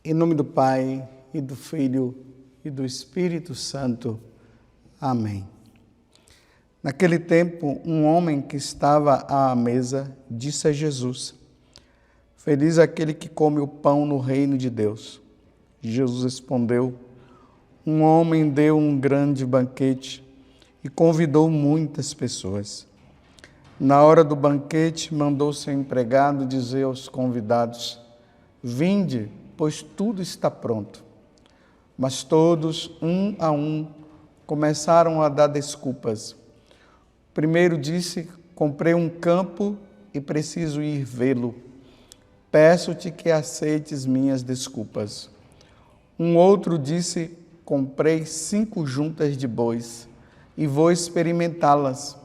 Em nome do Pai, e do Filho, e do Espírito Santo. Amém. Naquele tempo, um homem que estava à mesa disse a Jesus: Feliz aquele que come o pão no reino de Deus. Jesus respondeu: Um homem deu um grande banquete e convidou muitas pessoas. Na hora do banquete, mandou seu empregado dizer aos convidados: Vinde, pois tudo está pronto. Mas todos, um a um, começaram a dar desculpas. O primeiro disse: Comprei um campo e preciso ir vê-lo. Peço-te que aceites minhas desculpas. Um outro disse: Comprei 5 juntas de bois e vou experimentá-las.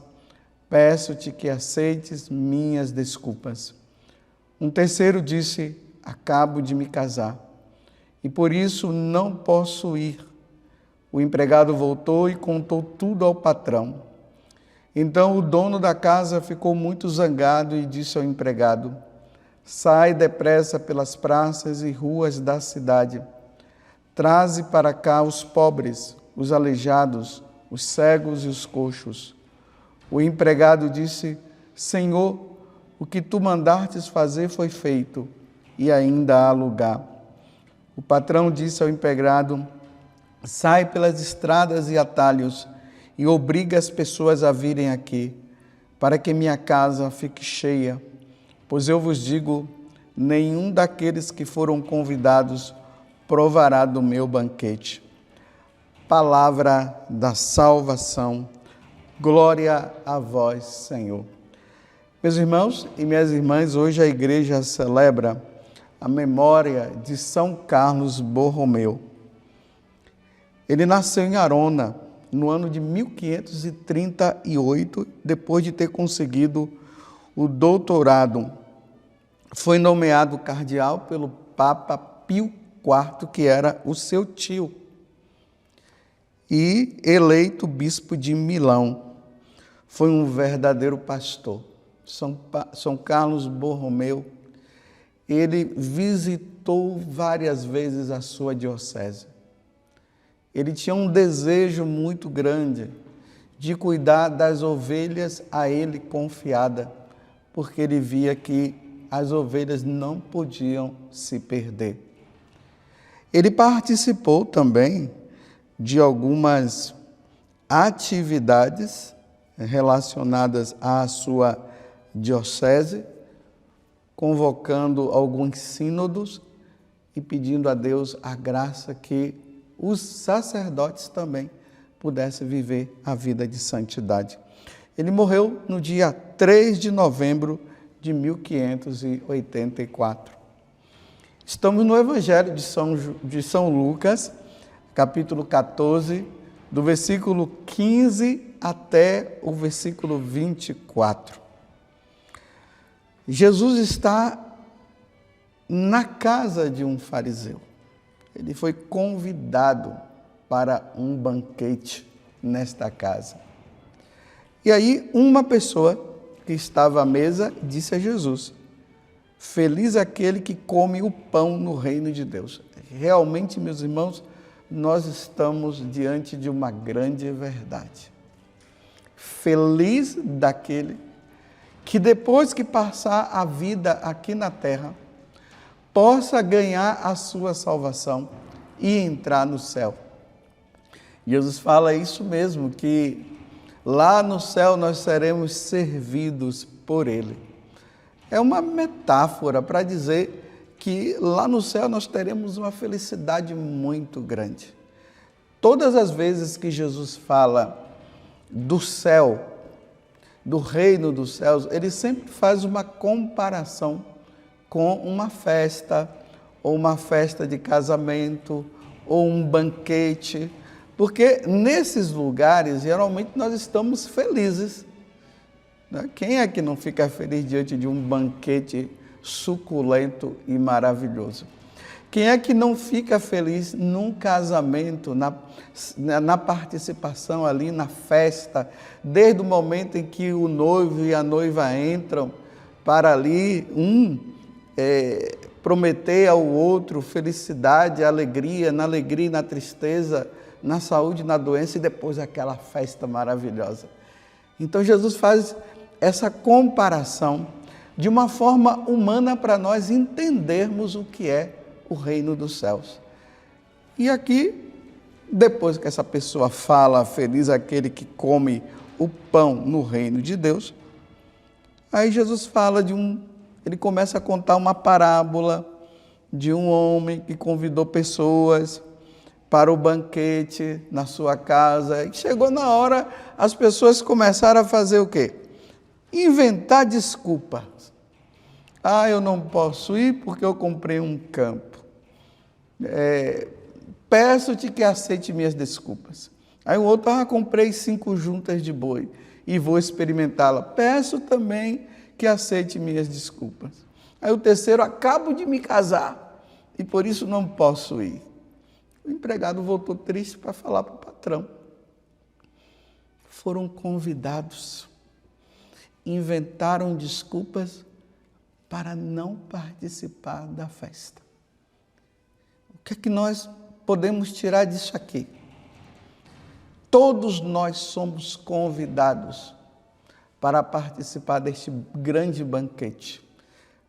Peço-te que aceites minhas desculpas. Um terceiro disse: Acabo de me casar e por isso não posso ir. O empregado voltou e contou tudo ao patrão. Então o dono da casa ficou muito zangado e disse ao empregado: Sai depressa pelas praças e ruas da cidade. Traze para cá os pobres, os aleijados, os cegos e os coxos. O empregado disse: Senhor, o que tu mandastes fazer foi feito, e ainda há lugar. O patrão disse ao empregado: Sai pelas estradas e atalhos e obriga as pessoas a virem aqui, para que minha casa fique cheia. Pois eu vos digo, nenhum daqueles que foram convidados provará do meu banquete. Palavra da salvação. Glória a vós, Senhor. Meus irmãos e minhas irmãs, hoje a igreja celebra a memória de São Carlos Borromeu. Ele nasceu em Arona no ano de 1538, depois de ter conseguido o doutorado. Foi nomeado cardeal pelo Papa Pio IV, que era o seu tio, e eleito bispo de Milão. Foi um verdadeiro pastor. São Carlos Borromeu, ele visitou várias vezes a sua diocese. Ele tinha um desejo muito grande de cuidar das ovelhas a ele confiada, porque ele via que as ovelhas não podiam se perder. Ele participou também de algumas atividades relacionadas à sua diocese, convocando alguns sínodos e pedindo a Deus a graça que os sacerdotes também pudessem viver a vida de santidade. Ele morreu no dia 3 de novembro de 1584. Estamos no Evangelho de São Lucas, capítulo 14, do versículo 15 até o versículo 24. Jesus está na casa de um fariseu. Ele foi convidado para um banquete nesta casa. E aí uma pessoa que estava à mesa disse a Jesus: Feliz aquele que come o pão no reino de Deus. Realmente, meus irmãos, nós estamos diante de uma grande verdade. Feliz daquele que depois que passar a vida aqui na terra, possa ganhar a sua salvação e entrar no céu. Jesus fala isso mesmo, que lá no céu nós seremos servidos por Ele. É uma metáfora para dizer que lá no céu nós teremos uma felicidade muito grande. Todas as vezes que Jesus fala do céu, do reino dos céus, ele sempre faz uma comparação com uma festa, ou uma festa de casamento, ou um banquete, porque nesses lugares, geralmente, nós estamos felizes. Quem é que não fica feliz diante de um banquete suculento e maravilhoso? Quem é que não fica feliz num casamento, na participação ali, na festa, desde o momento em que o noivo e a noiva entram para ali, prometer ao outro felicidade, alegria e na tristeza, na saúde e na doença, e depois aquela festa maravilhosa. Então Jesus faz essa comparação de uma forma humana para nós entendermos o que é o reino dos céus. E aqui, depois que essa pessoa fala, feliz aquele que come o pão no reino de Deus, aí Jesus fala ele começa a contar uma parábola de um homem que convidou pessoas para o banquete na sua casa, e chegou na hora, as pessoas começaram a fazer o quê? Inventar desculpas. Eu não posso ir porque eu comprei um campo. Peço-te que aceite minhas desculpas. Aí o outro, comprei 5 juntas de boi e vou experimentá-la. Peço também que aceite minhas desculpas. Aí o terceiro, acabo de me casar e por isso não posso ir. O empregado voltou triste para falar para o patrão. Foram convidados, inventaram desculpas para não participar da festa. O que é que nós podemos tirar disso aqui? Todos nós somos convidados para participar deste grande banquete.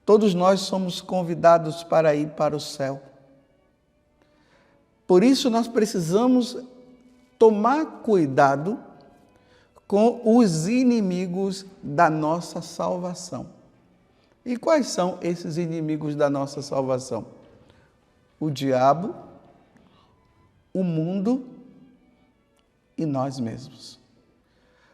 Todos nós somos convidados para ir para o céu. Por isso nós precisamos tomar cuidado com os inimigos da nossa salvação. E quais são esses inimigos da nossa salvação? O diabo, o mundo e nós mesmos.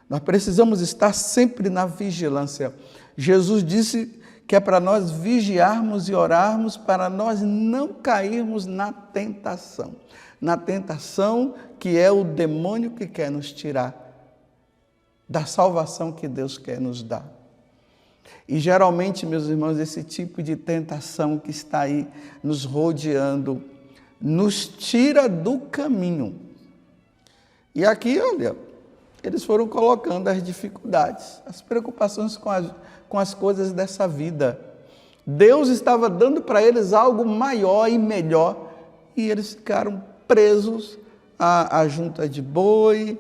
Nós precisamos estar sempre na vigilância. Jesus disse que é para nós vigiarmos e orarmos para nós não cairmos na tentação. Na tentação que é o demônio que quer nos tirar da salvação que Deus quer nos dar. E geralmente, meus irmãos, esse tipo de tentação que está aí nos rodeando, nos tira do caminho. E aqui, olha, eles foram colocando as dificuldades, as preocupações com as coisas dessa vida. Deus estava dando para eles algo maior e melhor, e eles ficaram presos à junta de boi,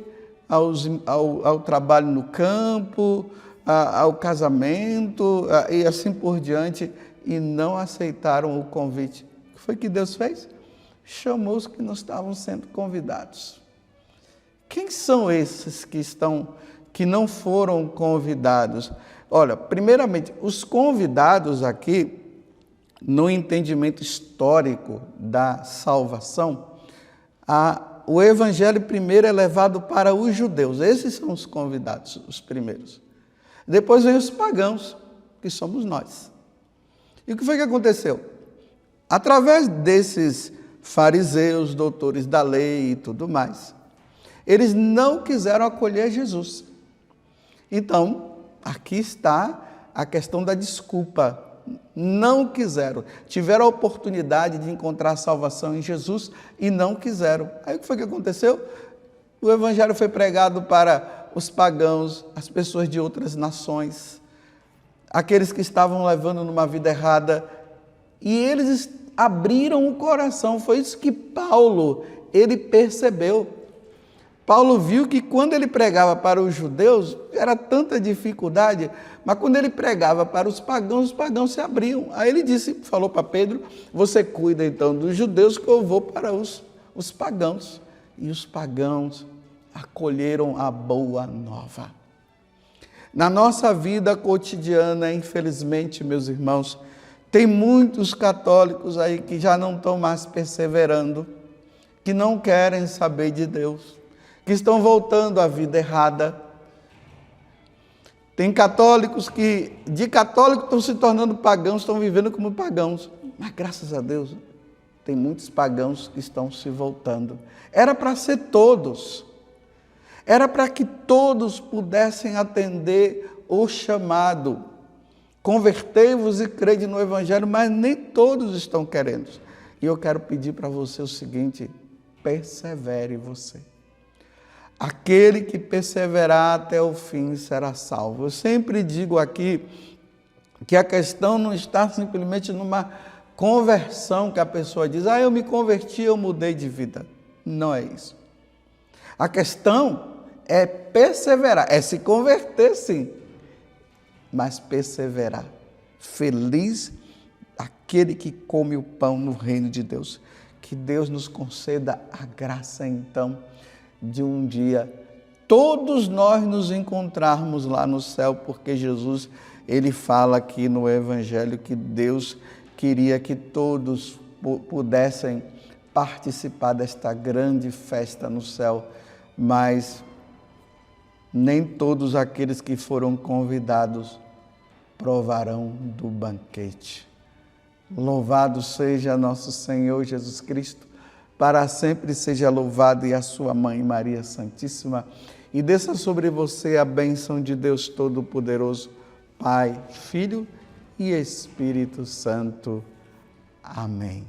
ao trabalho no campo, ao casamento e assim por diante, e não aceitaram o convite. O que foi que Deus fez? Chamou os que não estavam sendo convidados. Quem são esses que não foram convidados? Olha, primeiramente, os convidados aqui, no entendimento histórico da salvação, o evangelho primeiro é levado para os judeus. Esses são os convidados, os primeiros. Depois vem os pagãos, que somos nós. E o que foi que aconteceu? Através desses fariseus, doutores da lei e tudo mais, eles não quiseram acolher Jesus. Então, aqui está a questão da desculpa. Não quiseram. Tiveram a oportunidade de encontrar salvação em Jesus e não quiseram. Aí o que foi que aconteceu? O evangelho foi pregado para os pagãos, as pessoas de outras nações, aqueles que estavam levando numa vida errada, e eles abriram o coração. Foi isso que Paulo, ele percebeu. Paulo viu que quando ele pregava para os judeus, era tanta dificuldade, mas quando ele pregava para os pagãos se abriam. Aí ele falou para Pedro, você cuida então dos judeus que eu vou para os pagãos. E os pagãos acolheram a boa nova. Na nossa vida cotidiana, infelizmente, meus irmãos, tem muitos católicos aí que já não estão mais perseverando, que não querem saber de Deus, que estão voltando à vida errada. Tem católicos que, de católicos, estão se tornando pagãos, estão vivendo como pagãos. Mas, graças a Deus, tem muitos pagãos que estão se voltando. Era para ser todos. Era para que todos pudessem atender o chamado. Convertei-vos e crede no Evangelho, mas nem todos estão querendo. E eu quero pedir para você o seguinte: persevere você. Aquele que perseverar até o fim será salvo. Eu sempre digo aqui que a questão não está simplesmente numa conversão que a pessoa diz, eu me converti, eu mudei de vida. Não é isso. A questão é perseverar, é se converter sim, mas perseverar. Feliz aquele que come o pão no reino de Deus. Que Deus nos conceda a graça então de um dia todos nós nos encontrarmos lá no céu, porque Jesus, ele fala aqui no Evangelho que Deus queria que todos pudessem participar desta grande festa no céu, mas nem todos aqueles que foram convidados provarão do banquete. Louvado seja nosso Senhor Jesus Cristo, para sempre seja louvado, e a sua mãe Maria Santíssima, e desça sobre você a bênção de Deus Todo-Poderoso, Pai, Filho e Espírito Santo. Amém.